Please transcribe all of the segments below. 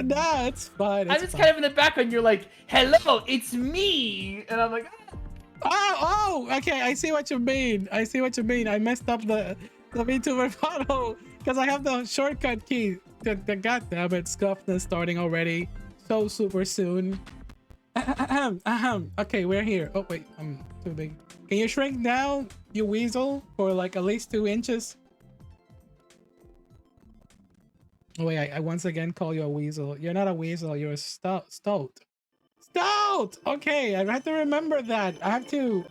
Nah, it's fine. I'm just kind of in the background. You're like, "Hello, it's me," and I'm like, Oh, okay. I see what you mean. I see what you mean. I messed up the VTuber photo because I have the shortcut key. The goddamn it, Scuffness starting already. So super soon. Okay, we're here. Oh wait, I'm too big. Can you shrink down, you weasel, for like at least 2 inches? Oh wait, I once again call you a weasel. You're not a weasel. You're a stoat. Stoat. Okay, I have to remember that. I have to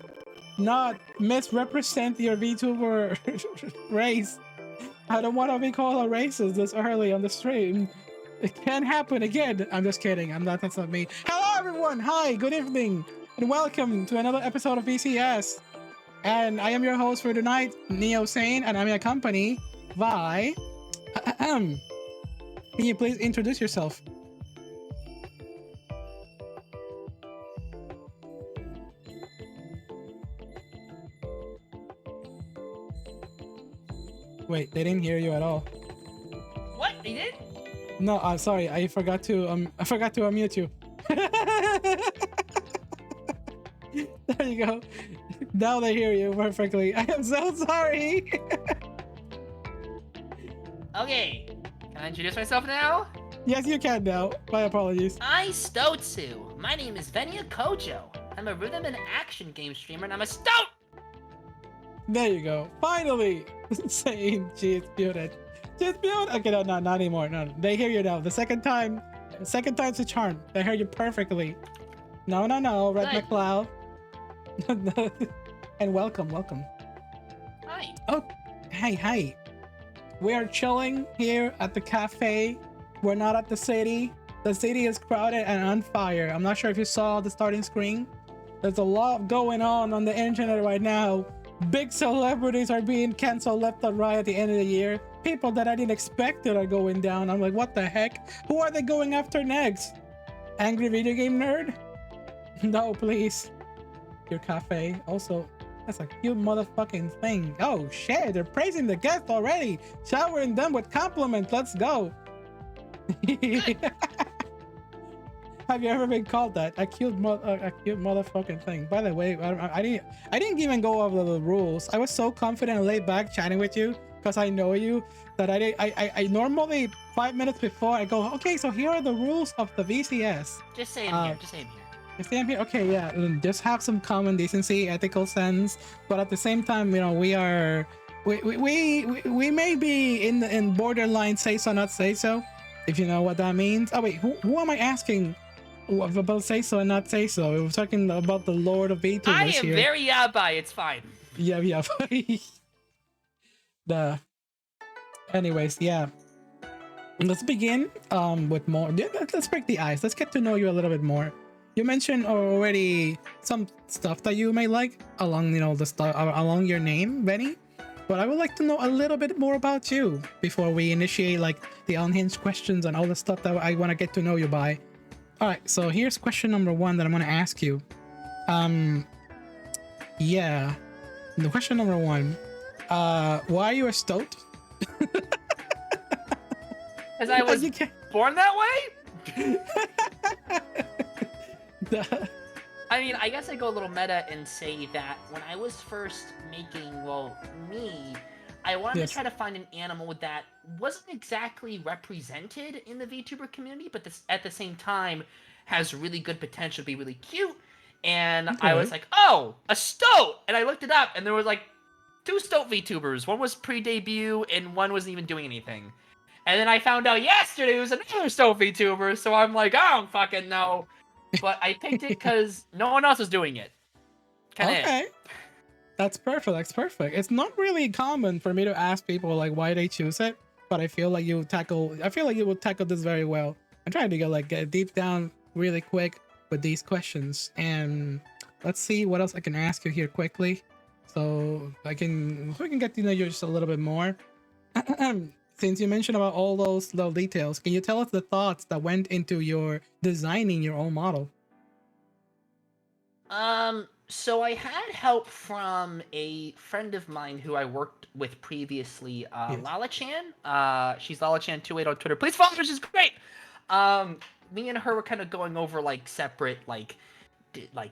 not misrepresent your VTuber race. I don't want to be called a racist this early on the stream. It can't happen again. I'm just kidding. I'm not. That's not me. Hello, everyone. Hi. Good evening, and welcome to another episode of VCS. And I am your host for tonight, Neo Sane, and I'm accompanied by. Can you please introduce yourself? Wait, they didn't hear you at all. "What? They did?" No, sorry. I forgot to unmute you. There you go. Now they hear you perfectly. I am so sorry. Okay, can I introduce myself now? Yes, you can now. My apologies. I Stotsu. My name is Veni Okojo. I'm a rhythm and action game streamer, and I'm a stoat. There you go. Finally, saying she's muted. She's muted. Okay, no, not anymore. No, they hear you now. The second time's a charm. They hear you perfectly. No, Red Good. McCloud. And welcome. Hi. Oh, hi. We are chilling here at the cafe. We're not at the city. The city is crowded and on fire. I'm not sure if you saw the starting screen. There's a lot going on the internet right now. Big celebrities are being canceled left and right at the end of the year. People that I didn't expect that are going down. I'm like, what the heck? Who are they going after next? Angry video game nerd? No, please. Your cafe. Also, that's a cute motherfucking thing. Oh shit, they're praising the guest already. Showering them with compliments. Let's go. Have you ever been called that? A cute motherfucking thing. By the way, I didn't even go over the rules. I was so confident and laid back chatting with you because I know you that I normally 5 minutes before I go, okay, so here are the rules of the VCS. Just say I'm here. You see I'm here? Okay, yeah. Just have some common decency, ethical sense, but at the same time, you know, we may be in borderline say so not say so, if you know what that means. Oh wait, who am I asking about say so and not say so? We're talking about the Lord of VTubers I am here. very yabai. It's fine. Yeah. Anyways, yeah. Let's begin with more. Let's break the ice. Let's get to know you a little bit more. You mentioned already some stuff that you may like along, you know, the stuff along your name, Benny. But I would like to know a little bit more about you before we initiate like the unhinged questions and all the stuff that I want to get to know you by. All right, so here's question number 1 that I'm going to ask you. Yeah, the question number 1. Why are you a stoat? As I was born that way? I mean, I guess I go a little meta and say that when I was first making, I wanted to try to find an animal that wasn't exactly represented in the VTuber community, but at the same time has really good potential to be really cute. And I was like, oh, a stoat! And I looked it up, and there was like 2 stoat VTubers. One was pre-debut, and one wasn't even doing anything. And then I found out yesterday it was another stoat VTuber, so I'm like, I don't fucking know. But I picked it because no one else was doing it. Okay. That's perfect. It's not really common for me to ask people like why they choose it, but I feel like you will tackle this very well. I'm trying to get deep down really quick with these questions, and let's see what else I can ask you here quickly, so we can get to know you just a little bit more. Since you mentioned about all those little details, can you tell us the thoughts that went into your designing your own model? So I had help from a friend of mine who I worked with previously, Yes. Lala Chan. She's Lala Chan 28 on Twitter. Please follow her. She's great. Um, Me and her were kind of going over like separate like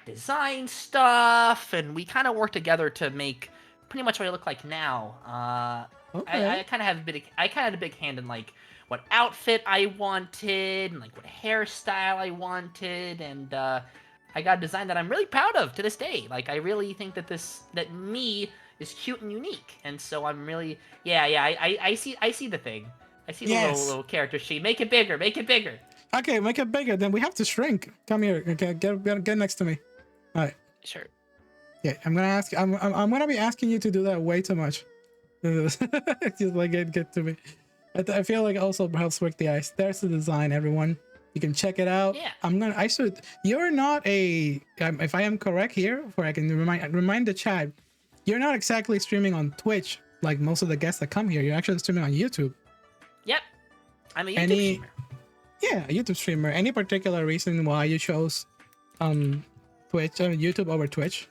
design stuff, and we kind of worked together to make pretty much what I look like now. Okay. I kind of have a bit. I kind of had a big hand in like what outfit I wanted, and like what hairstyle I wanted, and I got a design that I'm really proud of to this day. Like I really think that that me is cute and unique, and so I'm really yeah. I see the thing. I see the Yes. little character sheet. Make it bigger. Make it bigger. Okay, make it bigger. Then we have to shrink. Come here. Okay, get next to me. All right. Sure. Yeah, I'm gonna ask. I'm gonna be asking you to do that way too much. Just like get to me. I feel like it also helps work the ice. There's the design, everyone. You can check it out. Yeah. I should. You're not a. If I am correct here, where I can remind the chat, you're not exactly streaming on Twitch like most of the guests that come here. You're actually streaming on YouTube. Yep. I'm a YouTube streamer. Yeah, a YouTube streamer. Any particular reason why you chose Twitch, YouTube over Twitch?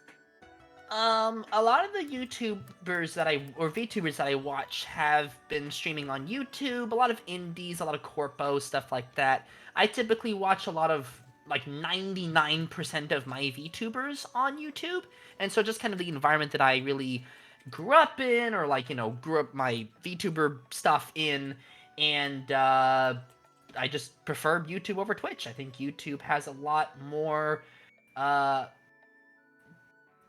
A lot of the YouTubers or VTubers that I watch have been streaming on YouTube. A lot of indies, a lot of corpo stuff like that. I typically watch a lot of like 99% of my VTubers on YouTube, and so just kind of the environment that I really grew up in, or like grew up my VTuber stuff in, and I just prefer YouTube over Twitch. I think YouTube has a lot more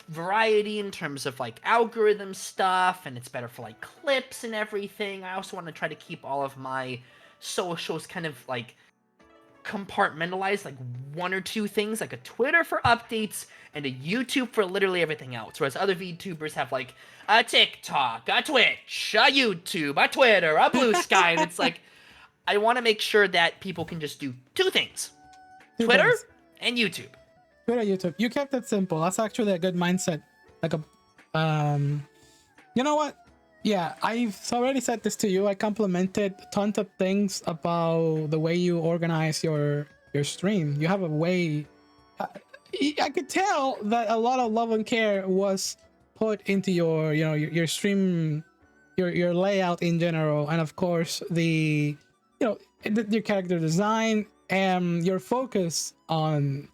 variety in terms of like algorithm stuff, and it's better for like clips and everything. I also want to try to keep all of my socials kind of like compartmentalized, like one or two things, like a Twitter for updates and a YouTube for literally everything else. Whereas other VTubers have like a TikTok, a Twitch, a YouTube, a Twitter, a Blue Sky, and it's like I want to make sure that people can just do two things: Twitter and YouTube. Twitter, YouTube. You kept it simple. That's actually a good mindset. Like you know what? Yeah, I've already said this to you. I complimented tons of things about the way you organize your stream. You have a way. I could tell that a lot of love and care was put into your stream, your layout in general, and of course your character design and your focus on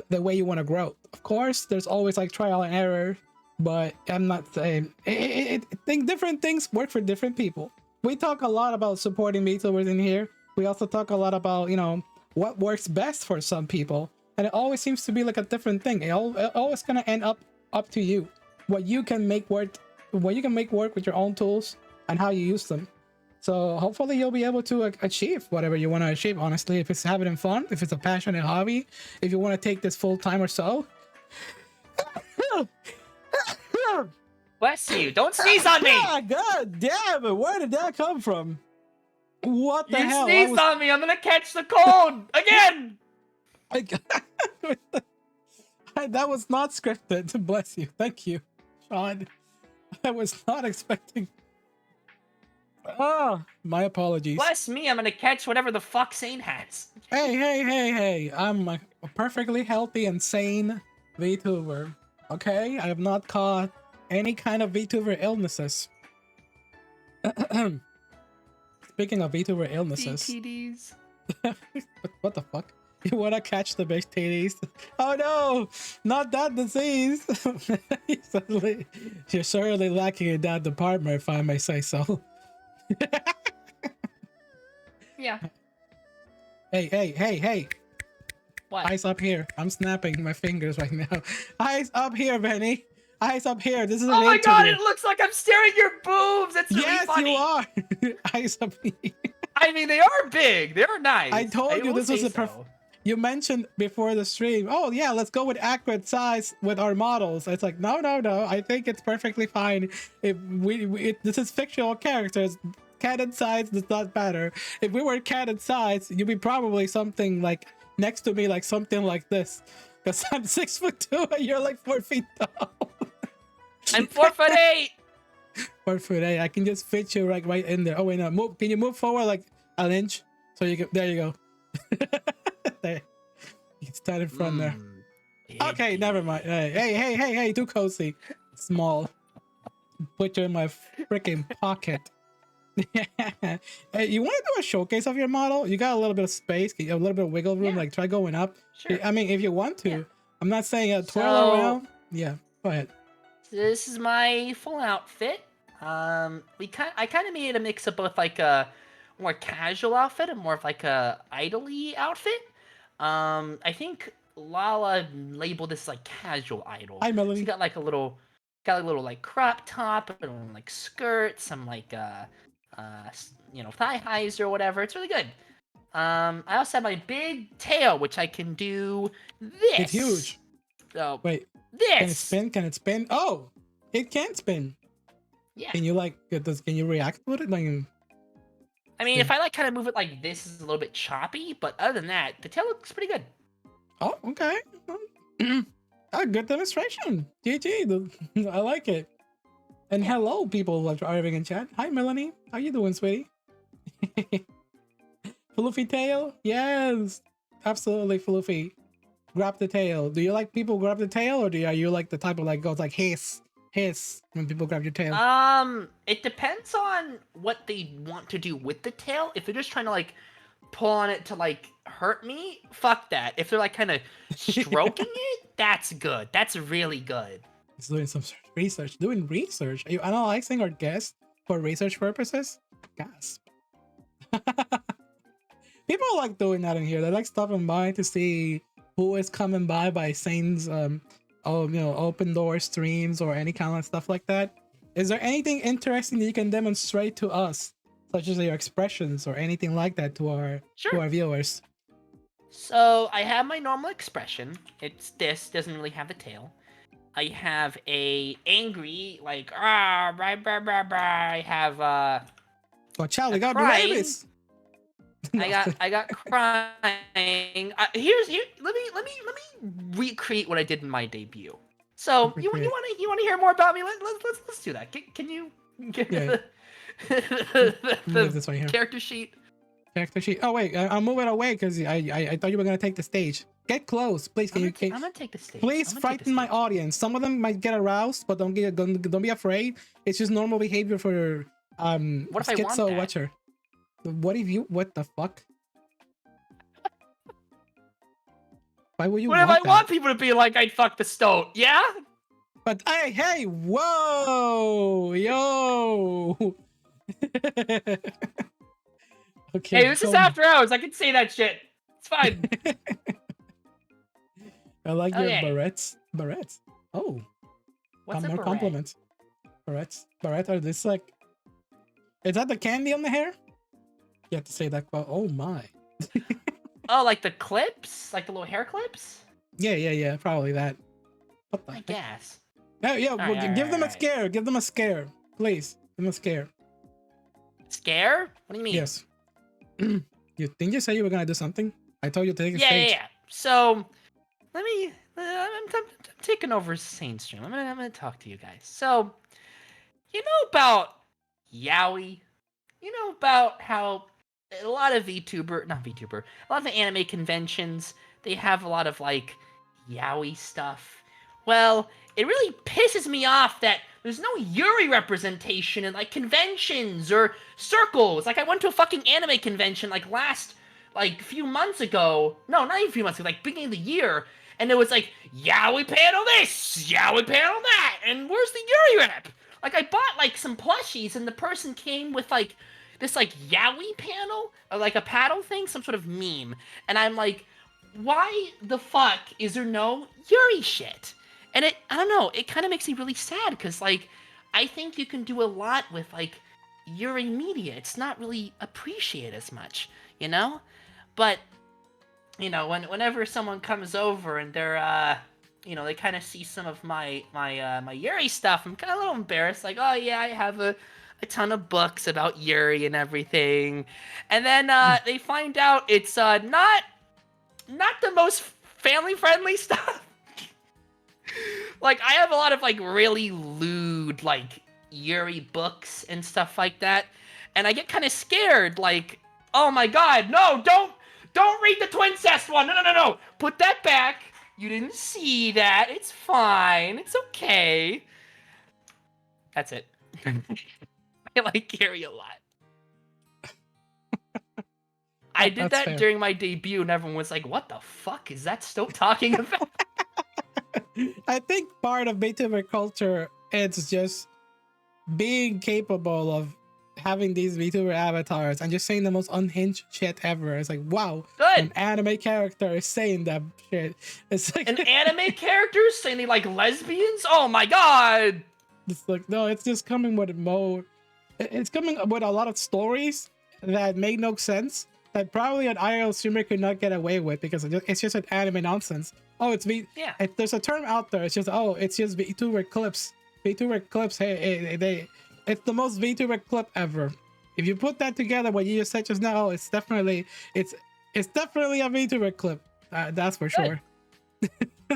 the way you want to grow. Of course, there's always like trial and error, but I'm not saying think different things work for different people. We talk a lot about supporting VTubers in here. We also talk a lot about what works best for some people, and it always seems to be like a different thing. It always gonna end up to you. What you can make work with your own tools and how you use them. So hopefully you'll be able to achieve whatever you want to achieve, honestly. If it's having fun, if it's a passionate hobby, if you want to take this full time or so. Bless you. Don't sneeze on me. God damn it. Where did that come from? What the hell? You sneezed on me. I'm going to catch the cold again. That was not scripted. Bless you. Thank you, Sean. I was not expecting. Oh, my apologies. Bless me, I'm gonna catch whatever the fuck Sane has. Hey. I'm a perfectly healthy and sane VTuber. Okay? I have not caught any kind of VTuber illnesses. Speaking of VTuber illnesses. BTDs. What the fuck? You wanna catch the big titties? Oh no! Not that disease! You're certainly lacking in that department, if I may say so. Yeah. Hey. What? Eyes up here. I'm snapping my fingers right now. Eyes up here, Veni. Eyes up here. This is an Oh my interview. god, it looks like I'm staring at your boobs! That's really yes, funny. you are! Eyes up here. I mean, they are big. They're nice. I told you this was a You mentioned before the stream, oh yeah, let's go with accurate size with our models. It's like, no. I think it's perfectly fine. If this is fictional characters, canon size does not matter. If we were canon size, you'd be probably something like next to me, like something like this. Because I'm 6'2" and you're like 4 feet tall. I'm 4'8". 4'8". I can just fit you right in there. Oh wait, no, move. Can you move forward like an inch? So you can. There you go. There. You can stand in front there. Okay, never mind. Hey, too cozy. Small. Put you in my freaking pocket. Hey, you want to do a showcase of your model? You got a little bit of space, a little bit of wiggle room. Yeah, Like try going up. sure. I mean, if you want Yeah. to. I'm not saying twirl So around. Yeah, go ahead. this is my full outfit. I kind of made a mix of both like a more casual outfit and more of like a idly outfit. I think Lala labeled this like casual idol. Hi, So you Melanie. got a little like crop top, and like skirt, some like thigh highs or whatever. It's really good. I also have my big tail, which I can do It's this. huge. So Wait, can it this, spin? Can it spin? Oh, it can spin. yeah. Can you like? Can you react with it? Like, I mean, if I like kind of move it like this, is a little bit choppy, but other than that, the tail looks pretty good. oh, okay. A good demonstration. GG. I like it. And Yeah. hello, people who are arriving in chat. Hi, Melanie. How you doing, sweetie? Fluffy tail? Yes, absolutely, Fluffy. Grab the tail. Do you like people grab the tail, or are you like the type of like goes like hiss when people grab your tail? It depends on what they want to do with the tail. If they're just trying to like pull on it to like hurt me, fuck that. If they're like kind of stroking it, that's good. That's really good. He's doing some research. Doing research? Are you analyzing our guests for research purposes? Gasp. People like doing that in here. They like stopping by to see who is coming by saying open door streams or any kind of stuff like that. Is there anything interesting that you can demonstrate to us, such as your expressions or anything like that to our viewers? So I have my normal expression. It's this, doesn't really have the tail. I have a angry, like, rah, rah, rah, rah, rah. I have Oh, child, we gotta crying. be rabies. I got crying. Let me recreate what I did in my debut. So you want to hear more about me? Let's do that. Can you get the this one here. character sheet? Character sheet. Oh wait, I'll move it away because I thought you were gonna take the stage. Get close, please. I'm gonna take the stage. Please frighten my audience. Some of them might get aroused, but don't be afraid. It's just normal behavior for What if I want that? watcher. What the fuck? Why would you What if I want people to be like I'd fuck the stoat? Yeah? But hey, whoa, yo. Okay. Hey, this is after hours. I can say that shit. It's fine. I like your barrettes. Barrettes. Oh. What's a more beret? compliments. Barrettes. Barrettes are this like. Is that the candy on the hair? You have to say that quote. Oh my. Oh, like the clips? Like the little hair clips? Yeah. Probably that. What the I heck? guess. Yeah. Give them a scare. Give them a scare, please. Give them a scare. Scare? What do you mean? Yes. Didn't you say you were gonna do something? I told you to take a stage. Yeah. So, I'm taking over Saint Stream. I'm gonna talk to you guys. So, you know about Yaoi? You know about how a lot of a lot of the anime conventions, they have a lot of like Yaoi stuff. Well, it really pisses me off that there's no Yuri representation in like conventions or circles. Like I went to a fucking anime convention like few months ago. No, not even a few months ago, like beginning of the year. And it was like, Yaoi panel this, Yaoi panel that, and where's the Yuri rep? Like I bought like some plushies and the person came with like this like Yaoi panel, or like a paddle thing, some sort of meme. And I'm like, why the fuck is there no Yuri shit? And I don't know, it kind of makes me really sad because like I think you can do a lot with like Yuri media. It's not really appreciated as much, you know? But you know, whenever someone comes over and they're they kind of see some of my Yuri stuff, I'm kind of a little embarrassed. Like, oh yeah, I have a ton of books about Yuri and everything, and then they find out it's not the most family friendly stuff. Like, I have a lot of like really lewd like Yuri books and stuff like that, and I get kind of scared. Like, oh my god, no, don't read the Twincest one. No. Put that back. You didn't see that. It's fine. It's okay. That's it. I like Gary a lot. I did That's that fair. during my debut, and everyone was like, "What the fuck is that Stoke talking about?" I think part of VTuber culture it's just being capable of having these VTuber avatars and just saying the most unhinged shit ever. It's like, wow, an Good. anime character is saying that shit. It's like An anime character saying they like lesbians? Oh my god! it's like no, it's just coming with more. It's coming with a lot of stories that make no sense that probably an IRL streamer could not get away with because it's just an anime nonsense. Oh, Yeah. there's a term out there. It's just it's just VTuber clips. VTuber clips. It's the most VTuber clip ever. If you put that together, what you just said just now, it's definitely a VTuber clip. That's for sure.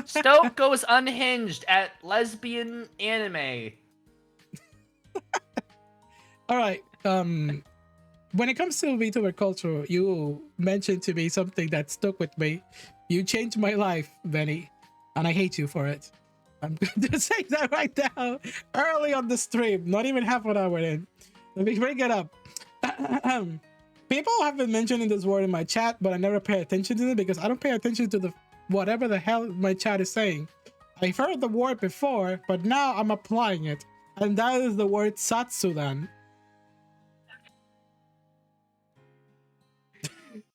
Stoke goes unhinged at lesbian anime. All right. When it comes to VTuber culture, you mentioned to me something that stuck with me. You changed my life, Veni, and I hate you for it. I'm going to say that right now, early on the stream, not even half an hour in. Let me bring it up. People have been mentioning this word in my chat, but I never pay attention to it because I don't pay attention to the whatever the hell my chat is saying. I've heard the word before, but now I'm applying it, and that is the word Satsudan.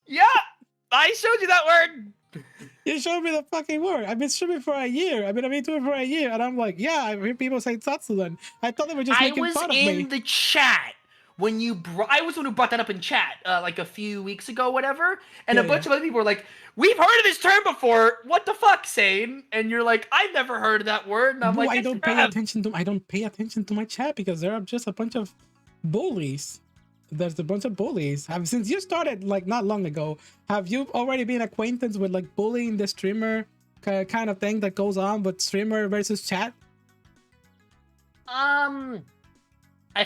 Yeah, I showed you that word. You showed me the fucking word. I've been streaming for a year. I've been a VTuber for a year, and I'm like, yeah, I hear people say Satsudan. I thought they were just making fun of me. I was in the chat when you I was the one who brought that up in chat like a few weeks ago, whatever. And a bunch of other people were like, "We've heard of this term before. What the fuck, Sane?" And you're like, "I've never heard of that word." And I'm like, I don't pay attention to my chat because there are just a bunch of bullies. There's a bunch of bullies. Since you started like not long ago, have you already been acquainted with like bullying the streamer kind of thing that goes on with streamer versus chat? I've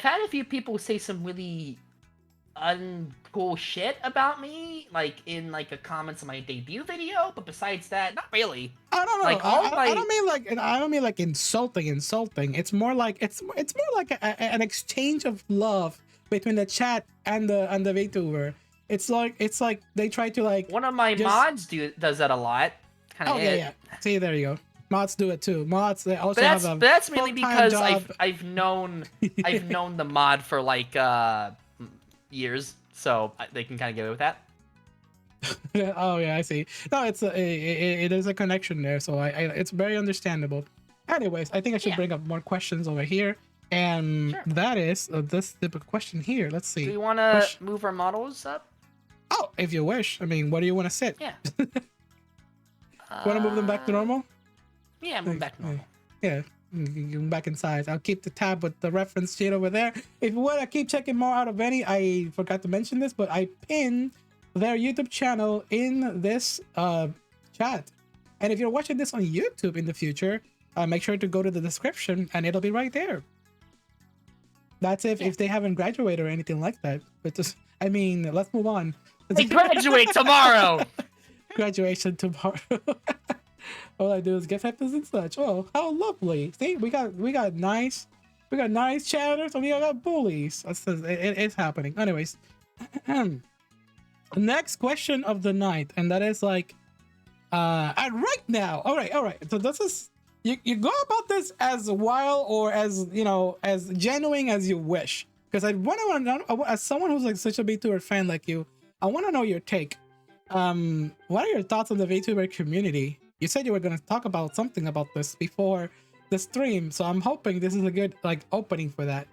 had a few people say some really uncool shit about me, like in like the comments of my debut video, but besides that, not really. I don't know. Like I don't mean like insulting. It's more like an exchange of love between the chat and the VTuber. It's like they try to like one of my mods does that a lot. Yeah. See, there you go. Mods do it too. Mods they also have a that's mainly because job. I've known the mod for like years, so they can kind of get away with that. Oh yeah, I see. No, it is a connection there, so it's very understandable. Anyways, I think I should bring up more questions over here, and that is this type of question here. Let's see. Do you want to move our models up? Oh, if you wish. I mean, where do you want to sit? Yeah. Want to move them back to normal? Yeah, move back to normal. Yeah. Get back in size. I'll keep the tab with the reference sheet over there. If you want to keep checking more out of Veni, I forgot to mention this, but I pinned their YouTube channel in this chat. And if you're watching this on YouTube in the future, make sure to go to the description and it'll be right there. That's if they haven't graduated or anything like that. But just, I mean, let's move on. They graduate tomorrow. Graduation tomorrow. All I do is get factors and such. Oh, how lovely! See, we got nice chatters and we got bullies. It's happening. Anyways, next question of the night, and that is like, right now. All right. So this is you go about this as wild or as as genuine as you wish. Because I want to know, as someone who's like such a VTuber fan like you, I want to know your take. What are your thoughts on the VTuber community? You said you were going to talk about something about this before the stream, so I'm hoping this is a good like opening for that.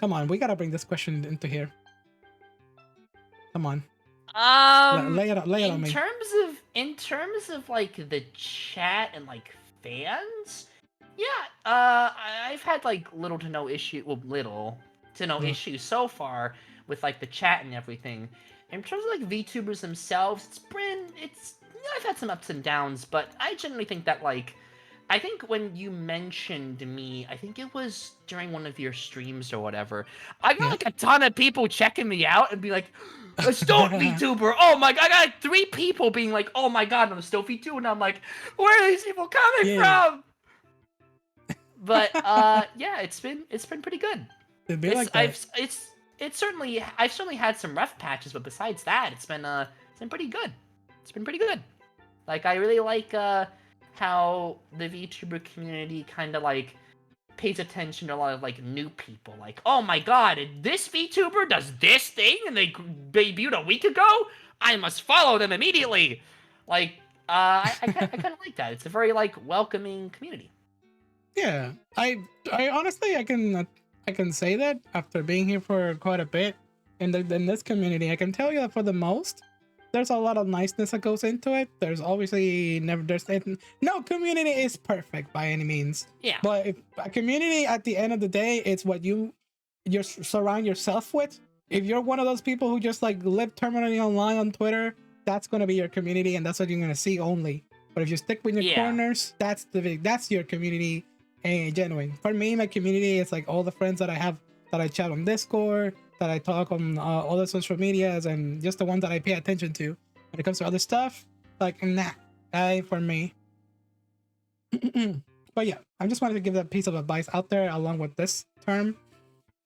Come on, we gotta bring this question into here. Come on. Lay it on me. In terms of like the chat and like fans, I've had like little to no issues issues so far with like the chat and everything. In terms of like VTubers themselves, I've had some ups and downs, but I generally think that like I think when you mentioned me, I think it was during one of your streams or whatever. I got Yeah. like a ton of people checking me out and be like, "A stoat VTuber! Oh my god!" I got like 3 people being like, "Oh my god, I'm a stoat VTuber," and I'm like, "Where are these people coming Yeah. from?" But yeah, it's been pretty good. It'd be like that. I've certainly had some rough patches, but besides that, it's been pretty good. It's been pretty good. Like I really like how the VTuber community kind of like pays attention to a lot of like new people. Like, oh my god, this VTuber does this thing and they debuted a week ago. I must follow them immediately. Like, I kind of like that. It's a very like welcoming community. Yeah, I honestly I can say that after being here for quite a bit in this community, I can tell you that for the most, there's a lot of niceness that goes into it. There's obviously no community is perfect by any means. Yeah. But if a community at the end of the day, it's what you surround yourself with. If you're one of those people who just like live terminally online on Twitter, that's gonna be your community, and that's what you're gonna see only. But if you stick with your corners, that's your community. And genuine. For me, my community is like all the friends that I have that I chat on Discord, that I talk on other social medias, and just the ones that I pay attention to. When it comes to other stuff, like nah, for me. But yeah, I just wanted to give that piece of advice out there along with this term.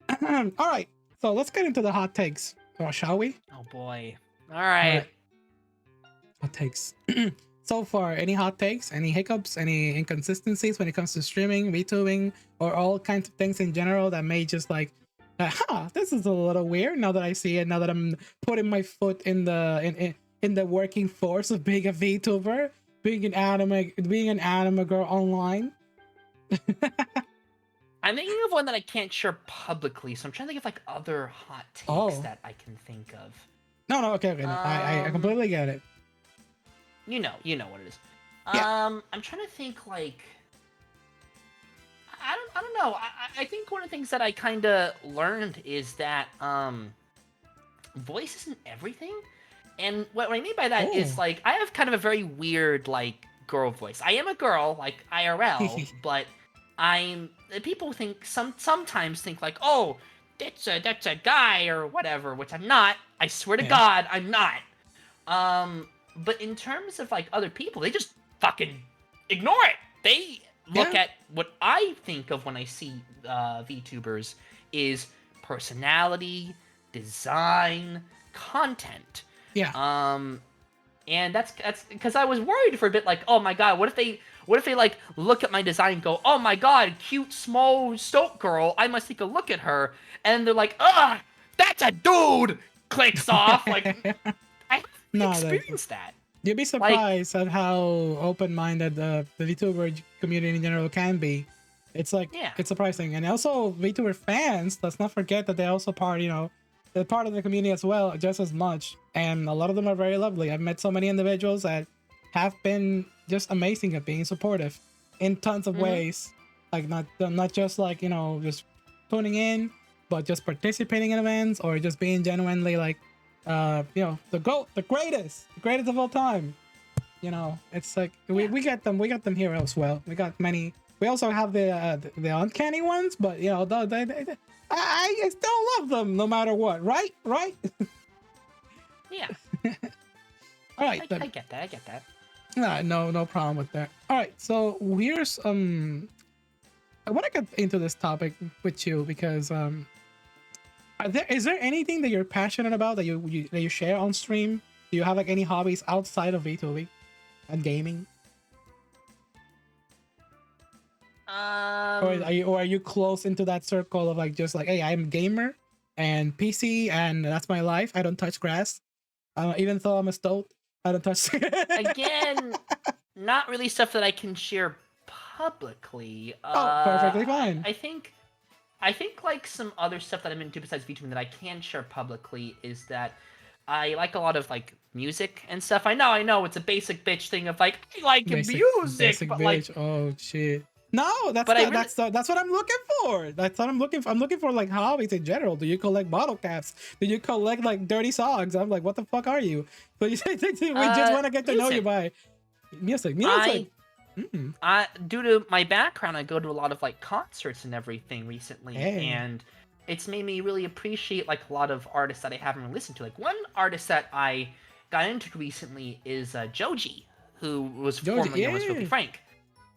All right, so let's get into the hot takes, shall we? Oh boy. All right. Hot takes. So far, any hot takes, any hiccups, any inconsistencies when it comes to streaming, VTubing, or all kinds of things in general that may just like, this is a little weird now that I see it, now that I'm putting my foot in the working force of being a VTuber, being an anime girl online. I'm thinking of one that I can't share publicly, so I'm trying to think of like other hot takes that I can think of. No, okay. No, I completely get it. You know what it is. Yeah. I'm trying to think like I don't know. I think one of the things that I kind of learned is that voice isn't everything. And what I mean by that is like I have kind of a very weird like girl voice. I am a girl like IRL, but people think sometimes think like, "Oh, that's a guy or whatever," which I'm not. I swear to God, I'm not. But in terms of like other people, they just fucking ignore it. They look at what I think of when I see VTubers is personality, design, content. Yeah. And that's because I was worried for a bit, like, oh my god, what if they like look at my design and go, oh my god, cute small stoat girl, I must take a look at her, and they're like, that's a dude, clicks off. Like, I experienced that. You'd be surprised at how open-minded the VTuber community in general can be. It's like, it's surprising. And also VTuber fans, let's not forget that they're also they're part of the community as well, just as much. And a lot of them are very lovely. I've met so many individuals that have been just amazing at being supportive in tons of ways. Like not just like, just tuning in, but just participating in events or just being genuinely like, the greatest of all time. It's like we got them here as well. We got many. We also have the uncanny ones, but I still love them no matter what, right? Yeah. All right. I get that. No problem with that. All right, so here's I want to get into this topic with you because is there anything that you're passionate about that you share on stream? Do you have like any hobbies outside of VTubing and gaming? Or are you close into that circle of like just like, hey, I'm a gamer and PC and that's my life. I don't touch grass. Even though I'm a stoat, I don't touch. Again, not really stuff that I can share publicly. Perfectly fine. I think like some other stuff that I'm into besides VTubing that I can share publicly is that I like a lot of like music and stuff. I know it's a basic bitch thing of like I like music, basic but bitch. like, oh shit. No, that's what I'm looking for. That's what I'm looking for. I'm looking for like hobbies in general. Do you collect bottle caps? Do you collect like dirty socks? I'm like, what the fuck are you? So we just want to get to know you by music. Mm. Due to my background, I go to a lot of like concerts and everything recently, Hey. and it's made me really appreciate like a lot of artists that I haven't really listened to. Like one artist that I got into recently is Joji, who was Georgia, formerly known as Filthy yeah. Frank, Heck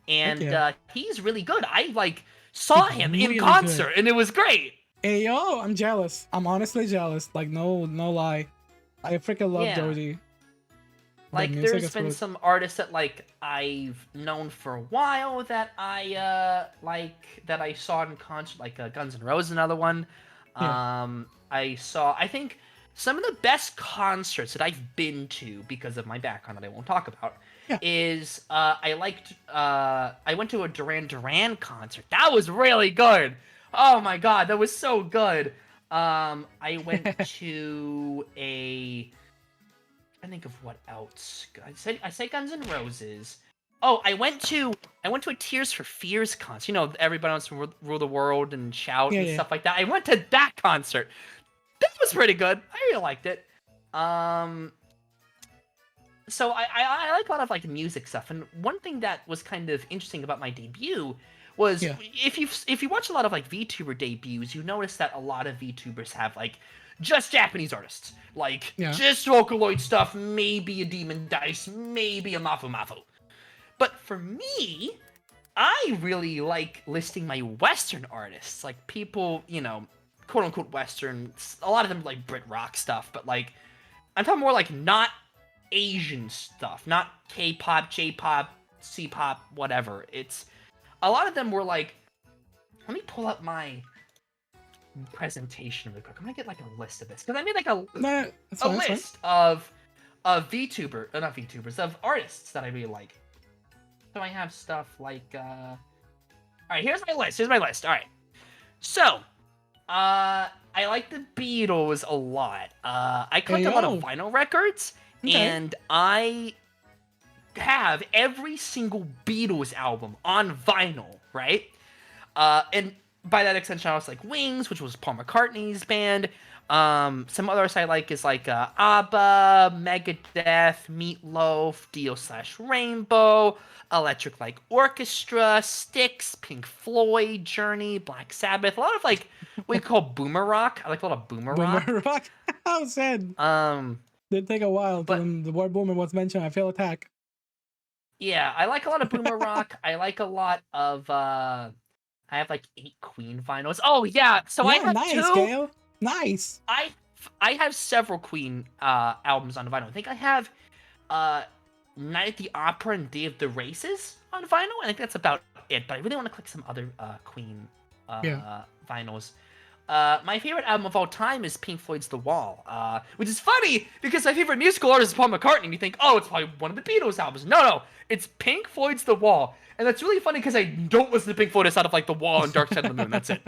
and yeah. he's really good. I like saw He's him in really good. concert, and it was great. Hey yo, I'm jealous. I'm honestly jealous. Like no lie. I freaking love Yeah. Joji. The Like music there's is been really some artists that like I've known for a while that I saw in concert, like Guns N' Roses, another one. yeah. I think some of the best concerts that I've been to because of my background that I won't talk about Yeah. is I went to a Duran Duran concert. That was really good. Oh my god, that was so good. I went to a I think of what else. I said Guns N' Roses. Oh, I went to a Tears for Fears concert. You know, everybody wants to rule the world and shout Yeah, and yeah. stuff like that. I went to that concert. That was pretty good. I really liked it. Um, so I like a lot of like music stuff, and one thing that was kind of interesting about my debut was Yeah. if you watch a lot of like VTuber debuts, you notice that a lot of VTubers have like just Japanese artists, like Yeah. just Vocaloid stuff, maybe a Demon Dice, maybe a Mafu Mafu. But for me, I really like listing my Western artists, like people, you know, quote unquote Western. A lot of them like Brit rock stuff, but like I'm talking more like not Asian stuff, not K-pop, J-pop, C-pop, whatever. It's a lot of them were like, let me pull up my presentation real quick. I'm gonna get like a list of this because I made like No, it's a fine, it's fine. list of not VTubers, of artists that I really like. So I have stuff like all right, here's my list. All right. So, I like the Beatles a lot. I Hey collect a lot of yo. vinyl records, Okay. and I have every single Beatles album on vinyl, right? And by that extension, I was like Wings, which was Paul McCartney's band. Some others I like is like ABBA, Megadeth, Meatloaf, Dio/Rainbow, Electric Light Orchestra, Styx, Pink Floyd, Journey, Black Sabbath. A lot of like what we call boomer rock. I like a lot of boomer Boomer rock. rock. How sad. Um, Did take a while till but the word boomer was mentioned. I feel attacked. yeah, I like a lot of boomer rock. I like a lot of I have like 8 Queen vinyls. Oh yeah, so I Yeah, have nice, 2. Gail. Nice. I have several Queen albums on vinyl. I think I have uh Night at the Opera and Day of the Races on vinyl. I think that's about it. But I really want to click some other Queen Yeah. vinyls. My favorite album of all time is Pink Floyd's The Wall, which is funny because my favorite musical artist is Paul McCartney. And you think, oh, it's probably one of the Beatles albums. No, it's Pink Floyd's The Wall, and that's really funny because I don't listen to Pink Floyd outside of like The Wall and Dark Side of the Moon. That's it.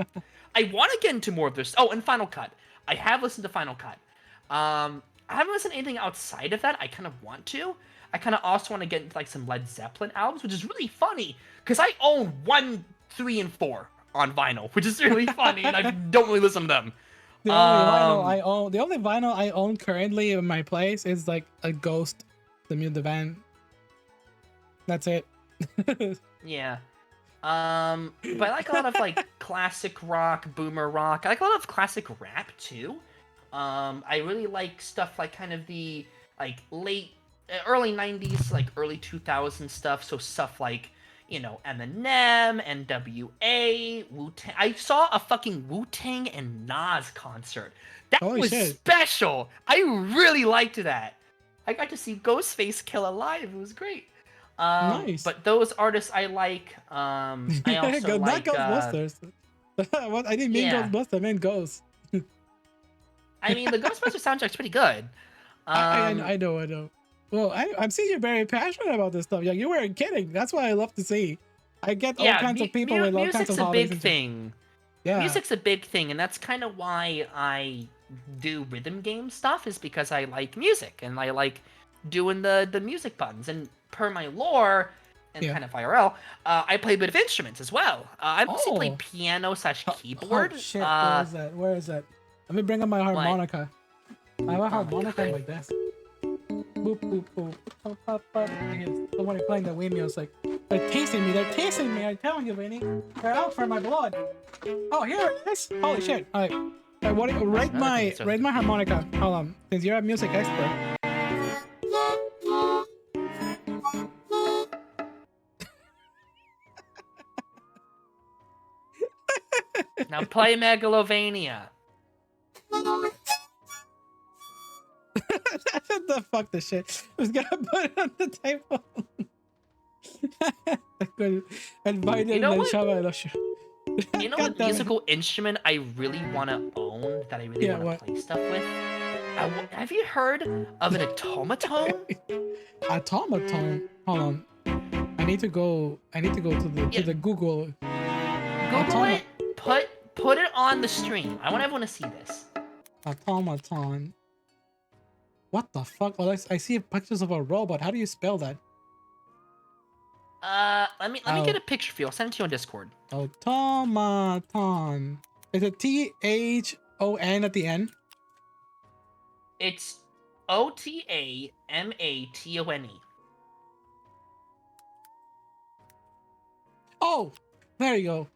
I want to get into more of this. Oh, and Final Cut. I have listened to Final Cut. I haven't listened to anything outside of that. I kind of want to. I kind of also want to get into like some Led Zeppelin albums, which is really funny because I own 1, 3, and 4 on vinyl, which is really funny, and I don't really listen to them. The only vinyl I own currently in my place is like a Ghost, the band. That's it. Yeah. But I like a lot of like classic rock, boomer rock. I like a lot of classic rap too. I really like stuff like kind of the like early 90s, like early 2000s stuff. So stuff like, you know, Eminem, NWA, Wu-Tang. I saw a fucking Wu-Tang and Nas concert. That Holy was shit. special. I really liked that. I got to see Ghostface Killah live. It was great. Nice. But those artists I like. I also Not like. Ghostbusters. What? I didn't mean Yeah. Ghostbusters. I meant Ghost. I mean, the Ghostbusters soundtrack's pretty good. I know. Well, I'm seeing you're very passionate about this stuff. Yeah, you weren't kidding. That's what I love to see. I get all Yeah, kinds of people with all kinds music's of a hobbies big and shit. thing. Yeah. Music's a big thing, and that's kind of why I do rhythm game stuff. Is because I like music and I like doing the music buttons. And per my lore and Yeah. kind of IRL, I play a bit of instruments as well. I mostly play Oh. piano/keyboard. Oh shit! Where is that? Where is that? Let me bring up my harmonica. I have a harmonica on my desk. Boop boop boop. Pop pop pop. Somebody playing the Wii music. They're tasting me. They're tasting me. I'm telling you, Vinny. They're out for my blood. Oh, here it is. Holy shit. All right. What? Rate my harmonica. Hold on. Since you're a music expert. Now play Megalovania. What the fuck this shit? I was gonna put it on the table. You know what? You know God what musical instrument I really want to own, that I really want to play stuff with? Have you heard of an automaton? Automaton? Hold on. I need to go to the Google. Google it. Put it on the stream. I want everyone to see this. Automaton. What the fuck? Oh, I see pictures of a robot. How do you spell that? Let me get a picture for you. I'll send it to you on Discord. Automaton. Is it T-H-O-N at the end? It's O-T-A-M-A-T-O-N-E. Oh, there you go.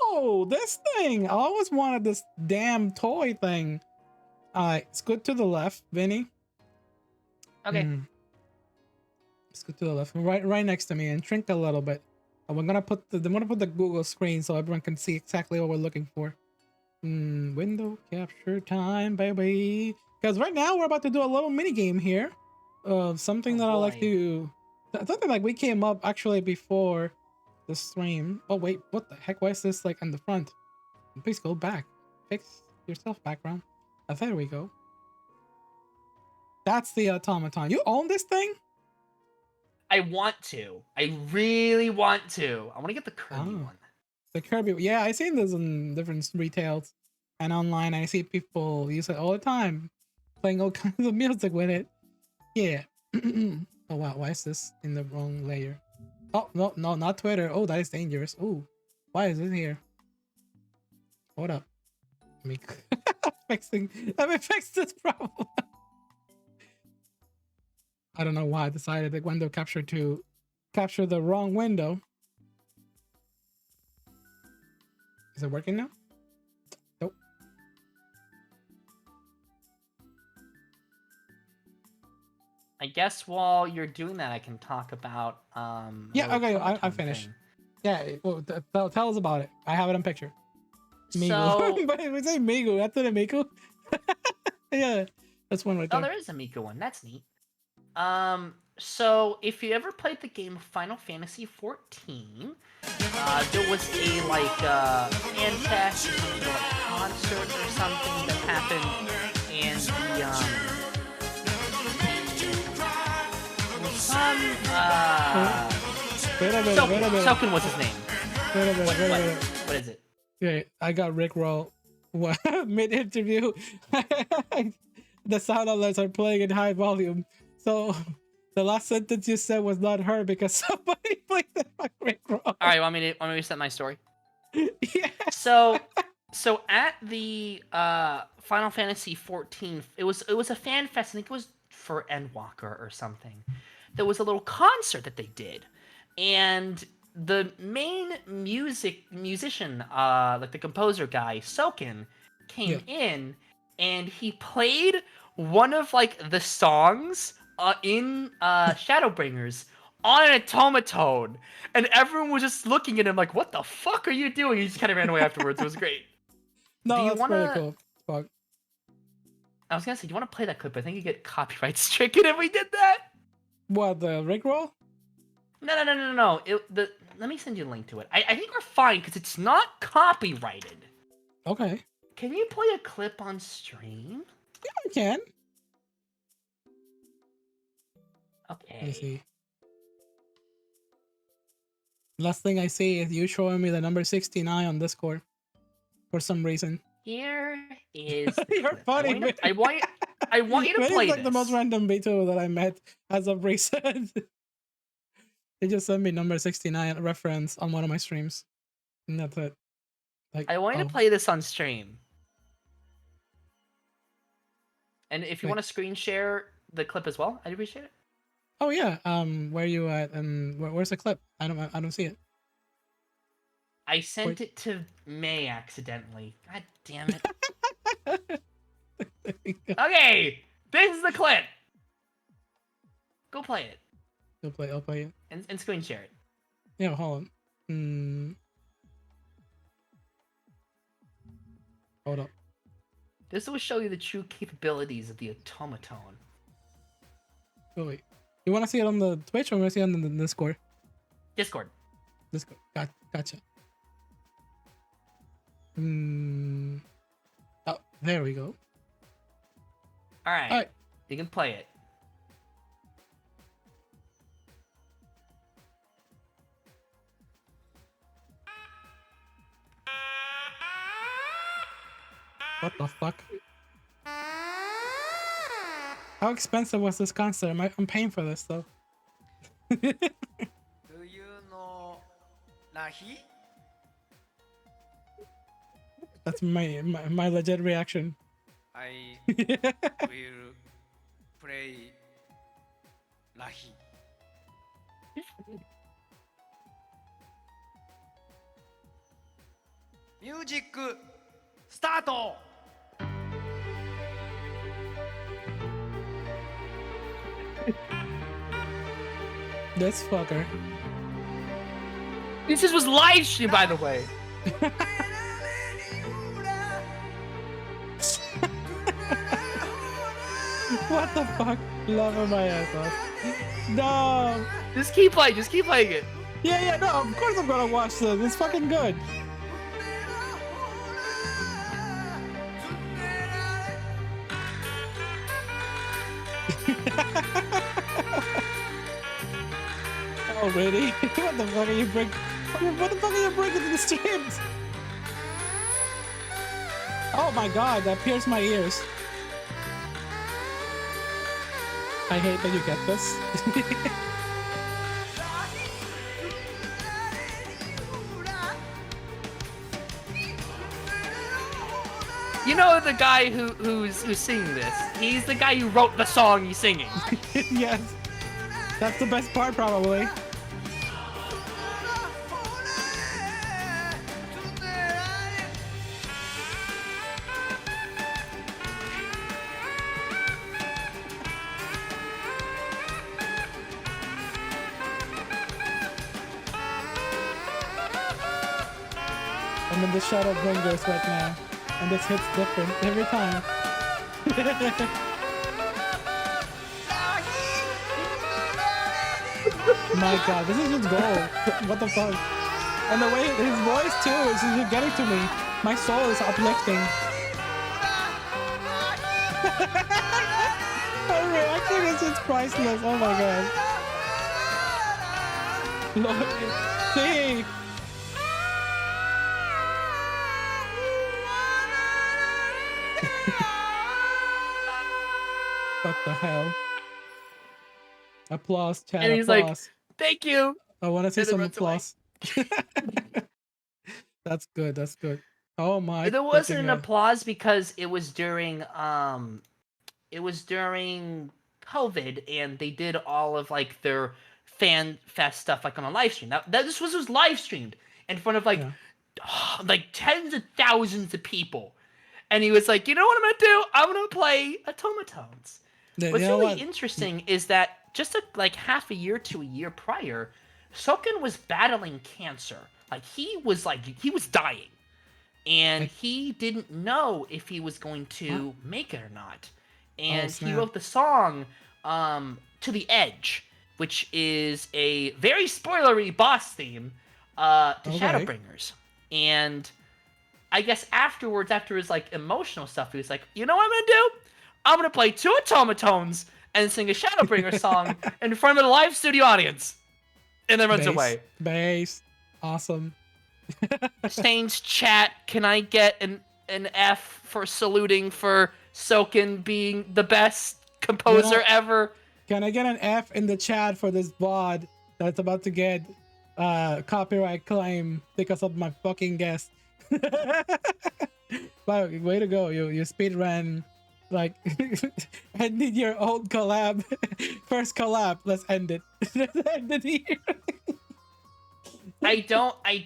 Oh, this thing. I always wanted this damn toy thing. Alright, scoot to the left, Vinny. Okay. Scoot to the left, right next to me, and shrink a little bit. And we're gonna put the Google screen so everyone can see exactly what we're looking for. Window capture time, baby. Because right now we're about to do a little mini game here of something that I like to. Something like we came up actually before the stream. Oh wait, what the heck? Why is this like on the front? Please go back. Fix yourself, background. There we go. That's the automaton. You own this thing? I want to. I really want to. I want to get the Kirby one. The Kirby. Yeah, I've seen this in different retails and online. I see people use it all the time, playing all kinds of music with it. Yeah. Oh wow, why is this in the wrong layer? Oh no, not Twitter. Oh, that is dangerous. Oh, why is it here? Hold up. Let me fix this problem. I don't know why I decided the window capture to capture the wrong window. Is it working now? Nope. I guess while you're doing that, I can talk about yeah, okay, I finished. Yeah, well, tell us about it. I have it on picture. Migu. So, but we say Migu. That's not a Migu. Yeah, that's one right there. Oh, there is a Miku one. That's neat. So if you ever played the game Final Fantasy XIV, there was a fan fest, concert or something that happened, and Soken was his name. What is it? Yeah, I got Rickroll mid-interview. The sound alerts are playing in high volume. So the last sentence you said was not heard because somebody played the Rickroll. All right, want me to set my story? Yeah. So at the Final Fantasy XIV, it was a fan fest. I think it was for Endwalker or something. There was a little concert that they did, and the main musician, like the composer guy, Soken, came in, and he played one of like the songs in Shadowbringers on an automaton, and everyone was just looking at him like, "What the fuck are you doing?" He just kind of ran away afterwards. It was great. No, that's pretty cool. Fuck. I was gonna say, do you want to play that clip? I think you get copyright stricken if we did that. What, the Rickroll? No. Let me send you a link to it. I think we're fine because it's not copyrighted. Okay. Can you play a clip on stream? Yeah, I can. Okay. Let me see. Last thing I see is you showing me the number 69 on Discord for some reason. Here is. You're funny. I want you to play like this. The most random Vtuber that I met as of recent. They just sent me number 69 reference on one of my streams, and that's it. Like, I want you to play this on stream. And if you want to screen share the clip as well, I'd appreciate it. Oh yeah. Where you at? And where's the clip? I don't see it. I sent it to May accidentally. God damn it. Okay, this is the clip. Go play it. I'll play it. And screen share it. Yeah, hold on. Hold up. This will show you the true capabilities of the automaton. Oh wait. You want to see it on the Twitch or want to see it on the Discord? Discord. Discord. Gotcha. Oh, there we go. All right. All right. You can play it. What the fuck? How expensive was this concert? I'm paying for this though. Do you know Lahi? That's my legit reaction. I will play Lahi. Music start! This fucker. This was live stream, by the way. What the fuck? Loving my ass off. No. Just keep playing it. Yeah, no, of course I'm gonna watch this. It's fucking good. Oh, really? What the fuck are you bringing? What the fuck are you bringing to the streams? Oh my god, that pierced my ears. I hate that you get this. You know the guy who's singing this? He's the guy who wrote the song he's singing. Yes. That's the best part, probably. I'm in the Shadow Bringers right now, and this hits different every time. My god, this is just gold. What the fuck? And the way his voice too is just getting to me. My soul is uplifting. Her reaction is just priceless. Oh my god. Lord, see. What the hell? Applause, chat. And he's applause. like, "Thank you." I want to see and then some runs away. applause. That's good. That's good. Oh my. There wasn't freaking an God. applause because it was during COVID, and they did all of like their fan fest stuff like on a live stream. This was live streamed in front of like Yeah. like tens of thousands of people. And he was like, "You know what I'm gonna do? I'm gonna play automatones." You What's know really what? interesting is that just like half a year to a year prior, Soken was battling cancer. Like he was dying, and he didn't know if he was going to make it or not. And he snap. wrote the song "To the Edge," which is a very spoilery boss theme to Okay. Shadowbringers. And I guess afterwards, after his like emotional stuff, he was like, "You know what I'm gonna do? I'm gonna play 2 automatones and sing a Shadowbringer song in front of the live studio audience," and then runs away. Bass. Awesome. Stains chat, can I get an F for saluting for Soken being the best composer ever? Can I get an F in the chat for this VOD that's about to get copyright claim because of my fucking guest? Wow, way to go. You speed ran Like, ended your old collab, first collab. Let's end it. Let's end it here. I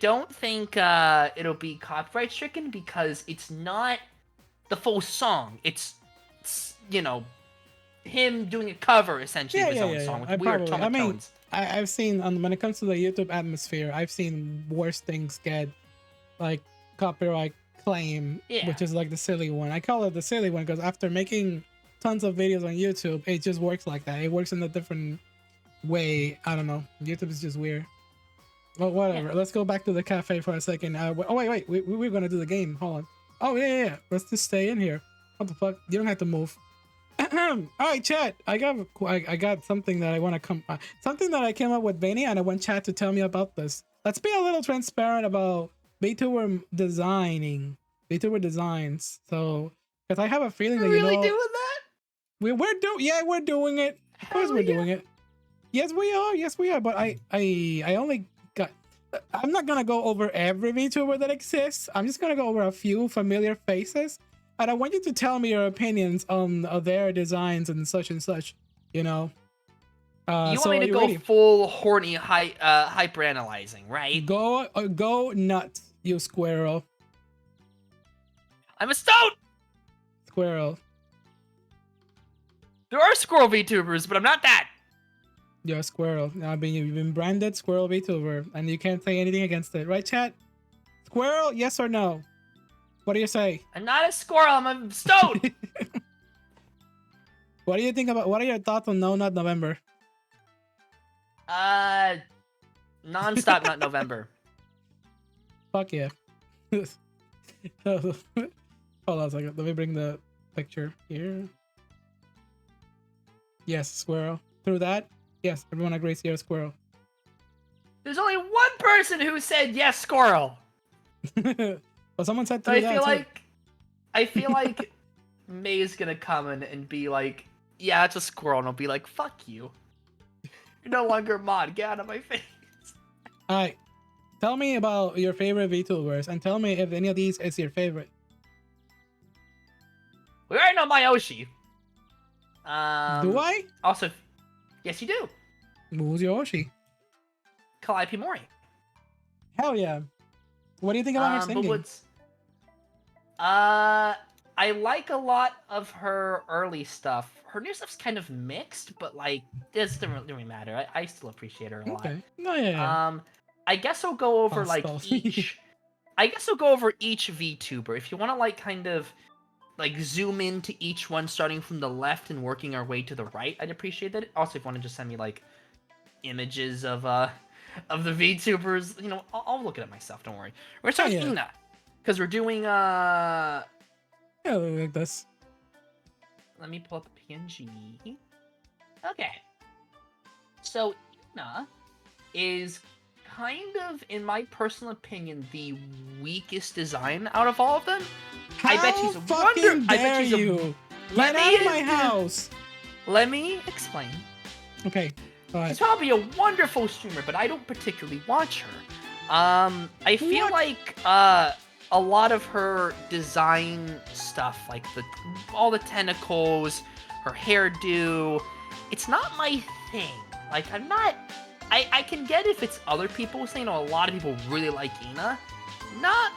don't think it'll be copyright stricken because it's not the full song. It's him doing a cover essentially of his own song with I weird probably. I mean, tones. I've seen when it comes to the YouTube atmosphere, I've seen worse things get like copyright claim, Yeah. which is like the silly one. I call it the silly one because after making tons of videos on YouTube, it just works like that. It works in a different way. I don't know. YouTube is just weird. Well, whatever. Yeah. Let's go back to the cafe for a second. Oh wait. We're gonna do the game. Hold on. Oh yeah. Let's just stay in here. What the fuck? You don't have to move. All right, chat. I got something that I want to something that I came up with Veni, and I want chat to tell me about this. Let's be a little transparent about Vtuber designs. So, because I have a feeling that Really doing that? we're doing it. Of course, we're doing it. Yes, we are. Yes, we are. But I only got. I'm not gonna go over every VTuber that exists. I'm just gonna go over a few familiar faces. And I want you to tell me your opinions on their designs and such. You know. You want so me to go ready? full horny hyper analyzing, right? Go nuts, you squirrel. I'm a stoat. Squirrel. There are squirrel VTubers, but I'm not that. You're a squirrel. I mean, you've been branded squirrel VTuber, and you can't say anything against it, right, chat? Squirrel, yes or no? What do you say? I'm not a squirrel. I'm a stoat. What do you think about? What are your thoughts on No Nut November? Non-stop Nut November. Fuck yeah. Hold on a second. Let me bring the picture here. Yes, squirrel. Through that, yes, everyone agrees you're a squirrel. There's only one person who said yes, squirrel. Well, someone said So through that. I feel like May's gonna come in and be like, yeah, it's a squirrel, and I'll be like, fuck you. You're no longer a mod. Get out of my face. Alright. Tell me about your favorite VTubers and tell me if any of these is your favorite. We already know Mayoshi. Do I? Also, yes, you do. Who's your Oshi? Calliope Mori. Hell yeah. What do you think about her singing? But what's... I like a lot of her early stuff. Her new stuff's kind of mixed, but like, it doesn't really matter. I still appreciate her a lot. Okay. No, yeah. I guess I'll go over like Hostile. each. I guess I'll go over each VTuber. If you want to like kind of like zoom into each one, starting from the left and working our way to the right, I'd appreciate that. Also, if you want to just send me like images of the VTubers, I'll look at it myself. Don't worry. We're gonna start with Ina, because we're doing Yeah, like this. Let me pull up the PNG. Okay. So Ina is kind of, in my personal opinion, the weakest design out of all of them. How I bet she's a fucking wonder. I dare bet she's you. Let Get me out of my house. Let me explain. Okay. All right. She's probably a wonderful streamer, but I don't particularly watch her. I feel What? like a lot of her design stuff, like all the tentacles, her hairdo, it's not my thing. Like, I'm not. I can get if it's other people's thing. A lot of people really like Ina. Not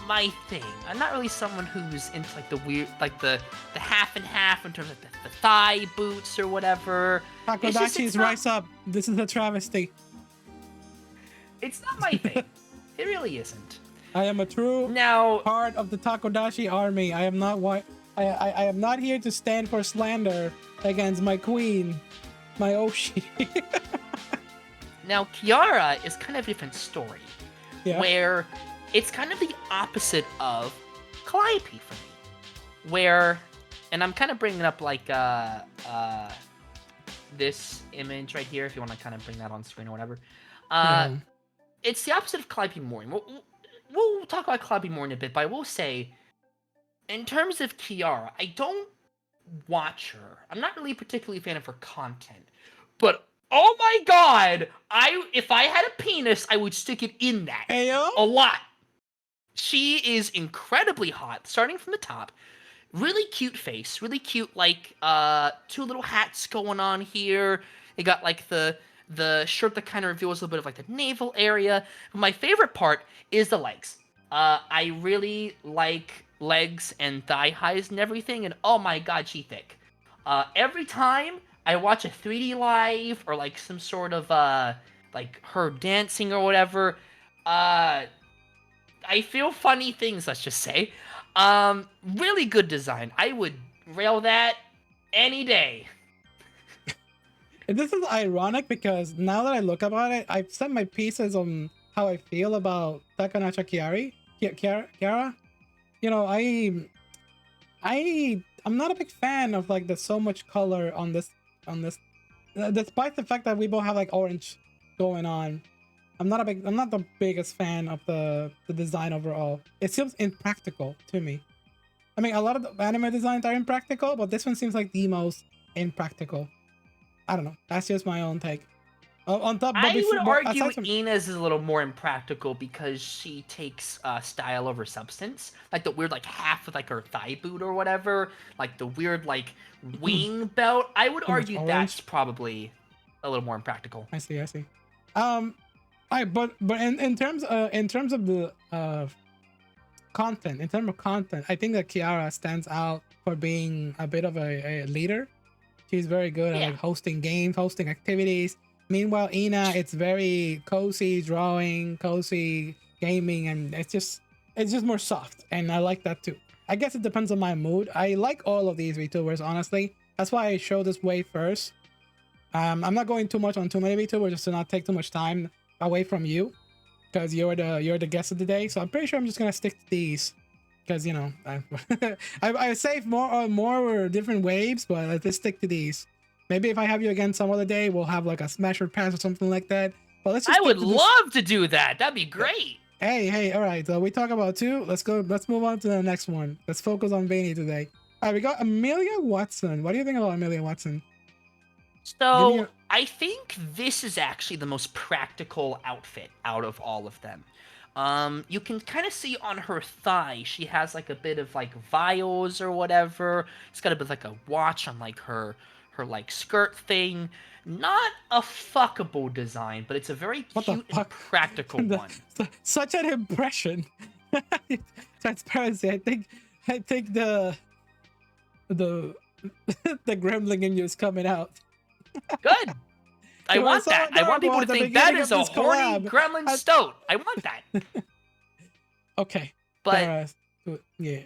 my thing. I'm not really someone who's into like the weird, like the half and half in terms of the thigh boots or whatever. Takodashi's not- rise up. This is a travesty. It's not my thing. It really isn't. I am a true Now, part of the Takodashi army. I am not white. I am not here to stand for slander against my queen, my Oshi. now Kiara is kind of a different story, Yeah. where it's kind of the opposite of Calliope for me. Where, and I'm kind of bringing up like this image right here, if you want to kind of bring that on screen or whatever. Yeah. It's the opposite of Calliope Mori. We'll talk about Calliope Mori in a bit, but I will say, in terms of Kiara, I don't watch her. I'm not really particularly a fan of her content. But, oh my god! If I had a penis, I would stick it in that. Ayo? A lot. She is incredibly hot, starting from the top. really cute face, really cute, like two little hats going on here. They got like the shirt that kind of reveals a little bit of like the navel area. My favorite part is the legs. I really like legs and thigh highs and everything, and oh my god, she thick. Every time I watch a 3D live or like some sort of like her dancing or whatever, uh I feel funny things, let's just say. Really good design. I would rail that any day. And this is ironic because now that I look about it, I've sent my pieces on how I feel about Takanacha Kiara. You know, I'm not a big fan of like the so much color on this, despite the fact that we both have like orange going on. I'm not the biggest fan of the design overall. It seems impractical to me. I mean, a lot of the anime designs are impractical, but this one seems like the most impractical. I don't know. That's just my own take. On top, but I would argue aside from, Ina's is a little more impractical because she takes style over substance. Like the weird like half of like her thigh boot or whatever, like the weird like wing belt. I would Too much argue orange. that's probably a little more impractical. I see. But in terms of the content, I think that Kiara stands out for being a bit of a leader. She's very good at Yeah. like hosting games, hosting activities. Meanwhile, Ina, it's very cozy drawing, cozy gaming, and it's just more soft, and I like that too. I guess it depends on my mood. I like all of these VTubers, honestly. That's why I show this way first. I'm not going too much on too many VTubers just to not take too much time away from you, because you're the guest of the day. So I'm pretty sure I'm just gonna stick to these, because you know I saved more different waves, but let's just stick to these. Maybe if I have you again some other day, we'll have like a smash or pass or something like that. But let's just I stick would to this. love to do that. That'd be great. Hey, all right. So we talk about two. Let's move on to the next one. Let's focus on Veni today. All right, we got Amelia Watson. What do you think about Amelia Watson? So I think this is actually the most practical outfit out of all of them. You can kind of see on her thigh, she has like a bit of like vials or whatever. It's got a bit like a watch on like her like skirt thing. Not a fuckable design, but it's a very What the cute and fuck? practical one. Such an impression. Transparency. I think the the gremlin in you is coming out. Good. I It want was so that. I want people to adorable at the think that beginning is of a this horny collab. gremlin stoat. I want that. Okay. But Yeah.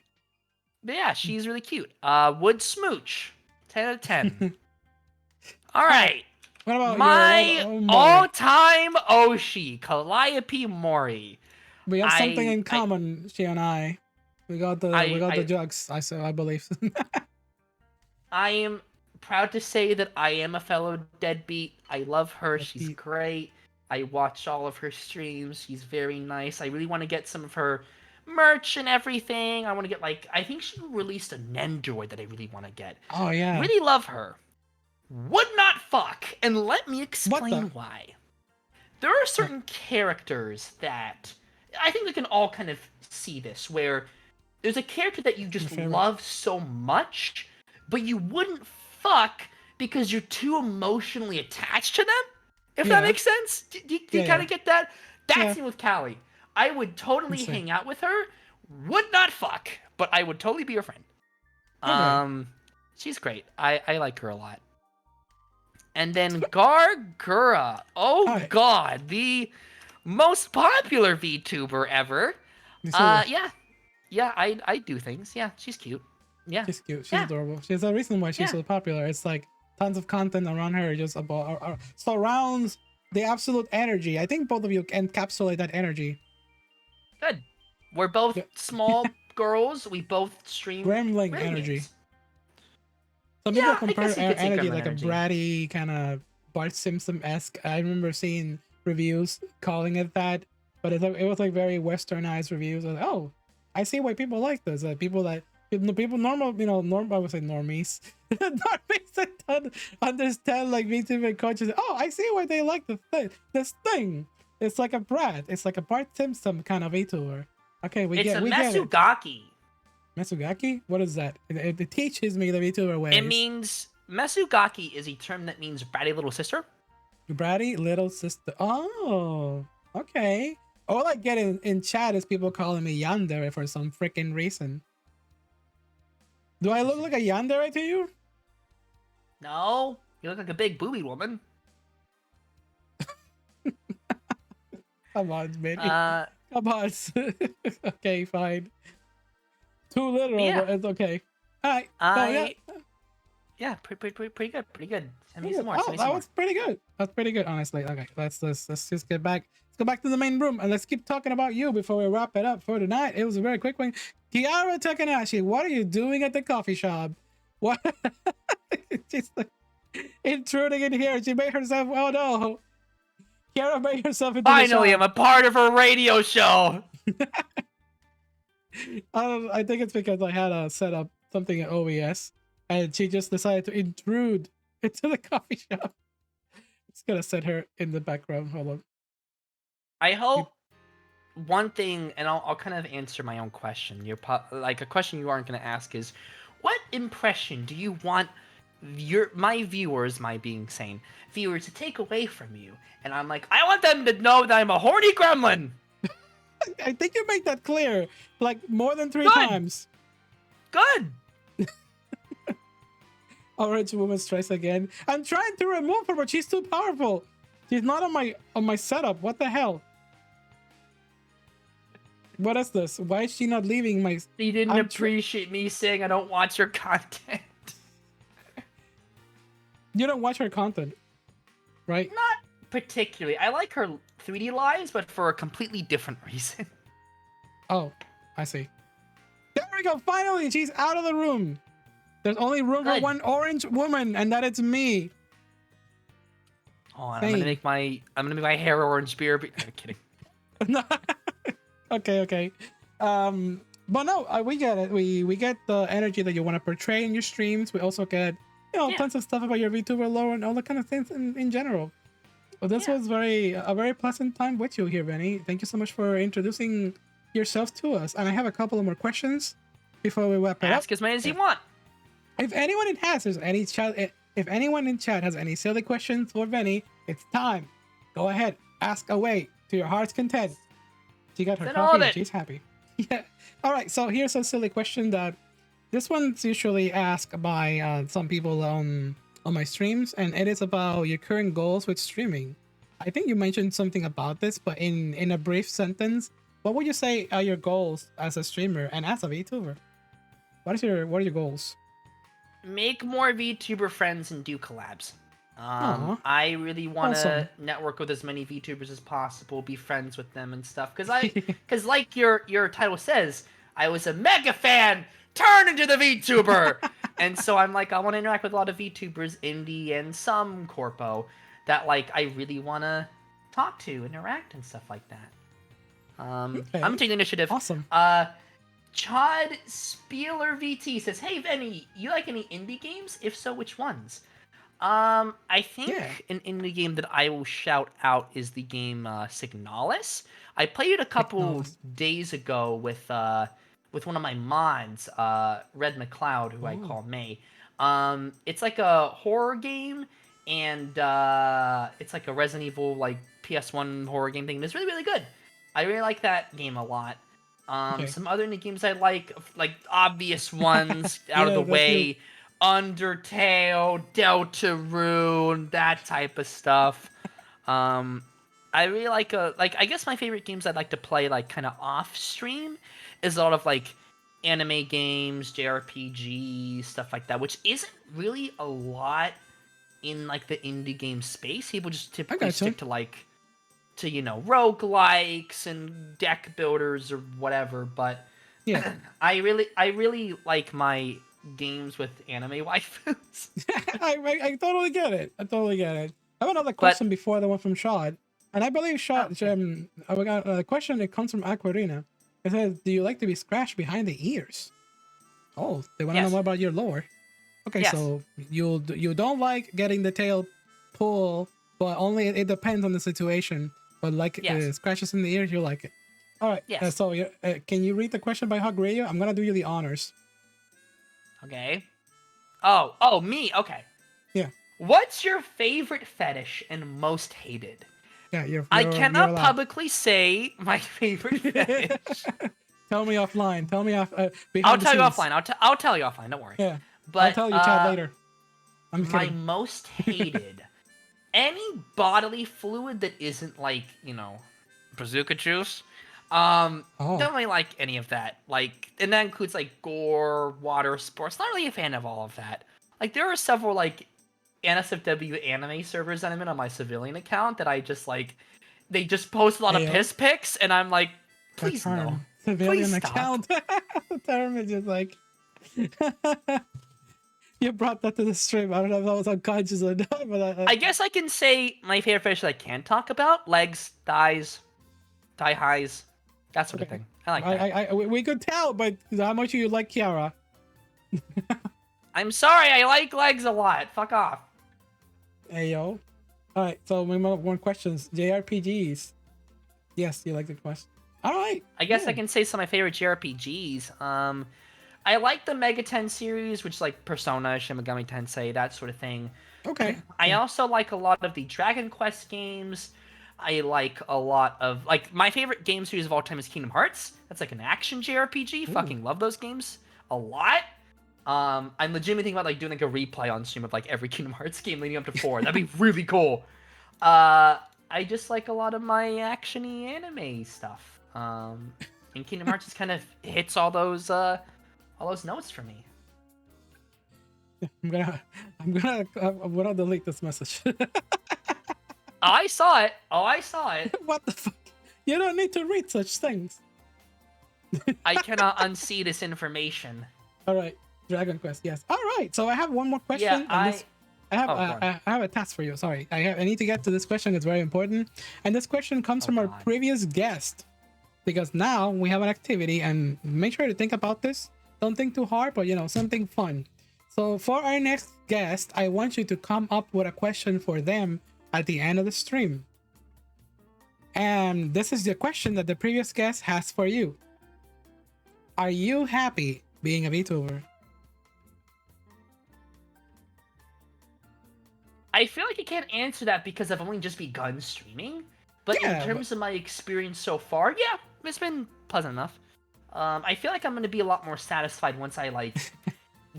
yeah, she's really cute. Would smooch. 10 out of 10. All right. What about My Mori? all-time Oshi, Calliope Mori. We have something in I- common, she and I. We got the jugs. I believe. I am proud to say that I am a fellow deadbeat. I love her. She's Deadbeat. great. I watch all of her streams. She's very nice. I really want to get some of her merch and everything. I want to get like I think she released a Nendoroid that I really want to get. Oh yeah. Really love her. Would not fuck, and let me explain the- why. There are certain characters that I think we can all kind of see this, where there's a character that you just favorite. love so much, but you wouldn't fuck because you're too emotionally attached to them. If Yeah. that makes sense, do you Yeah, kind of get that? That's Yeah. me with Callie. I would totally Let's see. hang out with her. Would not fuck, but I would totally be her friend. Okay. She's great. I like her a lot. And then Gargura. Oh Hi. god, the most popular VTuber ever. You see her? Yeah, I do things. Yeah, she's cute. Yeah. She's cute. She's Yeah. adorable. She's a reason why she's Yeah. so popular. It's like tons of content around her, just about surrounds the absolute energy. I think both of you encapsulate that energy. Good. We're both Yeah. small girls. We both stream Gremlin Gremlins. energy. Some people Yeah, I compare guess you could say energy gremlin like energy. a bratty kind of Bart Simpson-esque. I remember seeing reviews calling it that, but it was like very westernized reviews. I was like, oh, I see why people like this. People normal, I would say normies. Normies that don't understand like VTuber coaches. Oh, I see why they like this thing. It's like a brat. It's like a Bart Simpson kind of VTuber. Okay, It's a we get it. Mesugaki. Mesugaki? What is that? It teaches me the VTuber ways. It means Mesugaki is a term that means bratty little sister. Bratty little sister. Oh, okay. All I get in chat is people calling me yandere for some freaking reason. Do I look like a yandere to you? No, you look like a big booby woman. Come on, baby. Uh, Come on. Okay, fine. Too literal, Yeah. but it's okay. All right. Yeah, pretty good. Send me Yeah. some more. Oh, Send me that some more. was pretty good. That's pretty good, honestly. Okay, let's just get back. Let's go back to the main room and let's keep talking about you before we wrap it up for tonight. It was a very quick one. Kiara Takanashi, what are you doing at the coffee shop? What? She's like intruding in here. She made herself. Oh no. Kiara made herself into Finally, the I'm shop. a part of her radio show. I think it's because I had set up something at OES and she just decided to intrude into the coffee shop. It's gonna set her in the background. Hold on. I hope one thing, and I'll kind of answer my own question. Like a question you aren't going to ask is, what impression do you want my viewers, my being sane viewers, to take away from you? And I'm like, I want them to know that I'm a horny gremlin. I think you made that clear, like more than 3 Good. times. Good. Orange woman strikes again. I'm trying to remove her, but she's too powerful. She's not on my setup. What the hell? What is this? Why is she not leaving my? You didn't appreciate me saying I don't watch your content. You don't watch her content, right? Not particularly. I like her 3D lives, but for a completely different reason. Oh, I see. There we go. Finally, she's out of the room. There's only room for Good. one orange woman, and that is me. Oh, and I'm gonna make my hair orange beer. But I'm kidding. Okay. But no, we get it. We get the energy that you want to portray in your streams. We also get tons of stuff about your VTuber lore and all the kind of things in general. Well, this was a very pleasant time with you here, Veni. Thank you so much for introducing yourself to us. And I have a couple of more questions before we wrap it up. Ask as many as you want. If anyone in chat has any silly questions for Veni, it's time. Go ahead, ask away to your heart's content. She got her coffee and she's happy. Yeah. All right. So here's a silly question that this one's usually asked by some people on my streams, and it is about your current goals with streaming. I think you mentioned something about this, but in a brief sentence, what would you say are your goals as a streamer and as a VTuber? What are your goals? Make more VTuber friends and do collabs. I really want to network with as many VTubers as possible, be friends with them and stuff. Because like your title says, I was a mega fan turned into the VTuber, and so I'm like, I want to interact with a lot of VTubers, indie and some corpo, that like I really want to talk to, interact, and stuff like that. I'm taking the initiative. Awesome. Chad Spieler VT says, "Hey Veni, you like any indie games? If so, which ones?" I think an indie game that I will shout out is the game Signalis. I played it a couple days ago with one of my mods, Red McLeod, who I call May. It's like a horror game, and it's like a Resident Evil like PS1 horror game thing. It's really, really good. I really like that game a lot. Some other indie games I like obvious ones out of the way. Undertale, Deltarune, that type of stuff. I really like I guess my favorite games I'd like to play like kind of off stream is a lot of like anime games, JRPG, stuff like that, which isn't really a lot in like the indie game space. People just typically stick to roguelikes and deck builders or whatever, but yeah. I really like my games with anime waifus. I totally get it. I have another question before the one from Shad. And I believe Shad, I got a question that comes from Aquarina. It says, do you like to be scratched behind the ears? Oh, they want to know more about your lore. Okay, so you don't like getting the tail pulled, but only it depends on the situation. But like scratches in the ears, you like it. All right. Yes. So can you read the question by heart, Grayo? I'm gonna do you the honors. Okay. Oh, me. Okay. Yeah. What's your favorite fetish and most hated? Yeah, you're I you're cannot allowed. publicly say my favorite fetish. Tell me offline. Tell me off I'll behind the tell you scenes. offline. I'll tell you offline. Don't worry. Yeah. I'll But tell you, Chad, later. I'm my kidding. most hated, any bodily fluid that isn't like, bazooka juice. Oh. Don't really like any of that. Like, and that includes like gore, water sports. Not really a fan of all of that. Like, there are several like NSFW anime servers that I'm in on my civilian account that I just like. They just post a lot of Ayo. piss pics, and I'm like, That please no. term. Civilian Please stop. account. The term is just like you brought that to the stream. I don't know if I was unconscious or not, but I guess I can say my favorite fish that I can talk about: legs, thighs, thigh highs, that sort of Okay. thing. I like that. we could tell, but how much you like Kiara? I'm sorry, I like legs a lot. Fuck off. Hey yo. All right, so we have more questions. JRPGs. Yes, you like the question. All right. I guess yeah. I can say some of my favorite JRPGs. I like the Mega 10 series, which is like Persona, Shin Megami Tensei, that sort of thing. Okay. I also like a lot of the Dragon Quest games. I like a lot of my favorite game series of all time is Kingdom Hearts. That's like an action JRPG. Ooh. Fucking love those games a lot. I'm legitimately thinking about like doing like a replay on stream of like every Kingdom Hearts game leading up to 4. That'd be really cool. I just like a lot of my action-y anime stuff. And Kingdom Hearts just kind of hits all those notes for me. I'm gonna delete this message. I saw it. What the fuck? You don't need to read such things. I cannot unsee this information. All right, Dragon Quest. Yes. All right. So I have one more question. Yeah, I have a task for you. Sorry, I need to get to this question. It's very important, and this question comes from our previous guest, because now we have an activity, and make sure to think about this. Don't think too hard, but something fun. So for our next guest, I want you to come up with a question for them at the end of the stream. And this is the question that the previous guest has for you. Are you happy being a VTuber? I feel like I can't answer that because I've only just begun streaming. But in terms of my experience so far, yeah, it's been pleasant enough. I feel like I'm gonna be a lot more satisfied once I like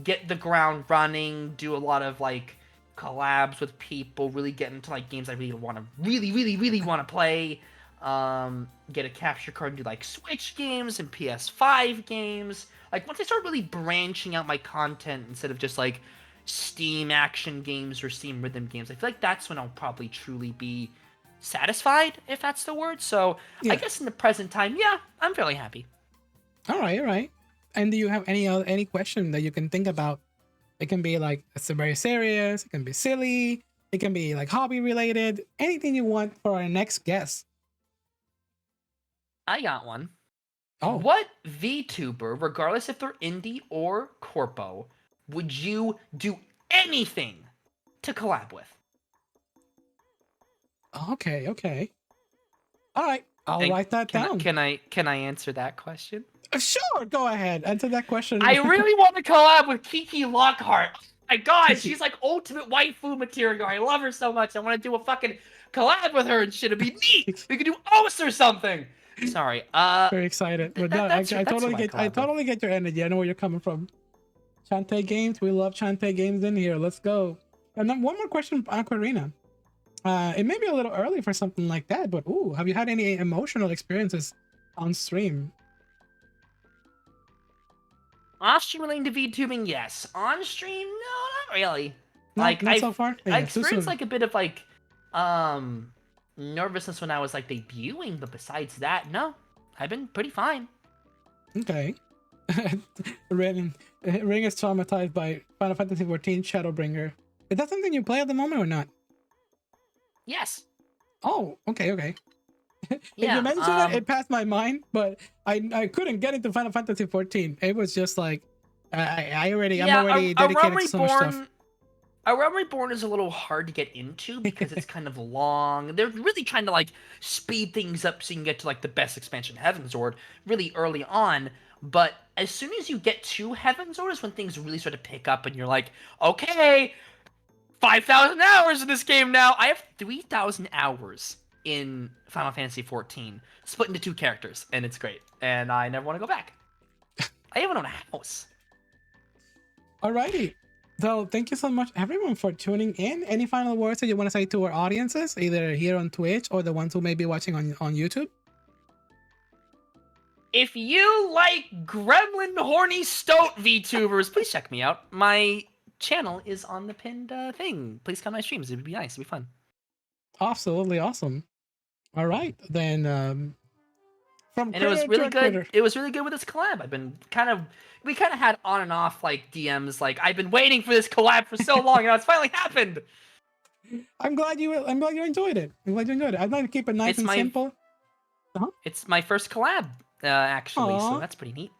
get the ground running, do a lot of like collabs with people, really get into like games I really want to really want to play. Get a capture card and do like Switch games and PS5 games. Like once I start really branching out my content instead of just like Steam action games or Steam rhythm games, I feel like that's when I'll probably truly be satisfied, if that's the word. So yeah. I guess in the present time, yeah, I'm fairly happy. All right. And do you have any question that you can think about? It can be like it's very serious, it can be silly, it can be like hobby related, anything you want for our next guest. I got one. Oh. What VTuber, regardless if they're indie or corpo, would you do anything to collab with? Okay. All right, I'll write that down. Can I answer that question? Sure, go ahead. Answer that question. I really want to collab with Kiki Lockhart. Oh my god, she's like ultimate waifu material. I love her so much. I want to do a fucking collab with her and shit. It'd be neat. We could do OS or something. Sorry. Very excited. But no, I totally get your energy. I know where you're coming from. Shantae Games, we love Shantae Games in here. Let's go. And then one more question, Aquarina. It may be a little early for something like that, but have you had any emotional experiences on stream? Off stream relating to VTubing, yes. On stream, no, not really. No, like not so far. I experienced like a bit of like nervousness when I was like debuting, but besides that, no. I've been pretty fine. Okay. Ring is traumatized by Final Fantasy XIV Shadowbringer. Is that something you play at the moment or not? Yes. Oh, okay. Yeah, if you mentioned it passed my mind, but I couldn't get into Final Fantasy XIV. It was just like I'm already dedicated to so much stuff. A Realm Reborn is a little hard to get into because it's kind of long. They're really trying to like speed things up so you can get to like the best expansion, Heavensward, really early on. But as soon as you get to Heavensward is when things really start to pick up, and you're like, okay, 5,000 hours in this game now. I have 3,000 hours in Final Fantasy 14, split into 2 characters, and it's great. And I never want to go back. I even own a house. Alrighty. So thank you so much, everyone, for tuning in. Any final words that you want to say to our audiences, either here on Twitch or the ones who may be watching on YouTube? If you like gremlin horny stoat VTubers, please check me out. My channel is on the pinned thing. Please come to my streams. It'd be nice. It'd be fun. Absolutely awesome. All right, then. From and it was really good. Critter. It was really good with this collab. We kind of had on and off like DMs. Like I've been waiting for this collab for so long, and now it's finally happened. I'm glad you enjoyed it. I'm glad you enjoyed it. I'd like to keep it nice and simple. It's my first collab, actually, Aww. so that's pretty neat.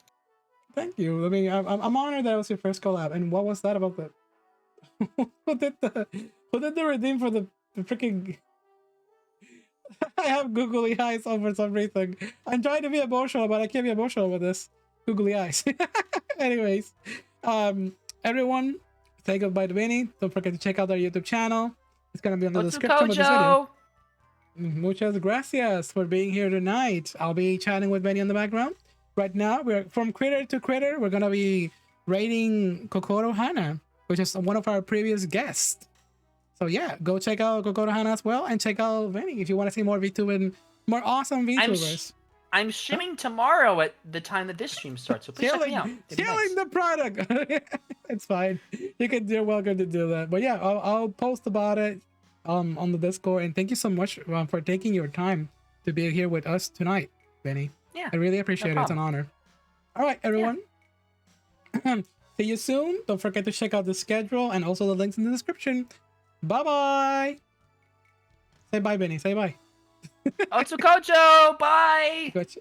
Thank you. I mean, I'm honored that it was your first collab. And what was that about the? who did the redeem for the freaking? I have googly eyes over everything. I'm trying to be emotional, but I can't be emotional with this googly eyes. Anyways, everyone, say goodbye to Vini. Don't forget to check out our YouTube channel. It's gonna be on the description of this video. Muchas gracias for being here tonight. I'll be chatting with Vini in the background. Right now, we're from critter to critter. We're gonna be rating Kokoro Hana, which is one of our previous guests. So yeah, go check out Kokoro Hana as well, and check out Vini if you want to see more VTuber and more awesome VTubers. I'm streaming tomorrow at the time that this stream starts, so please check me out. Killing the product. It's fine. You're welcome to do that. But yeah, I'll post about it on the Discord. And thank you so much for taking your time to be here with us tonight, Vini. Yeah, I really appreciate it. It's an honor. All right, everyone. Yeah. See you soon. Don't forget to check out the schedule and also the links in the description. Bye-bye. Say bye, Benny. Say bye. Otsukojo, bye. Gotcha.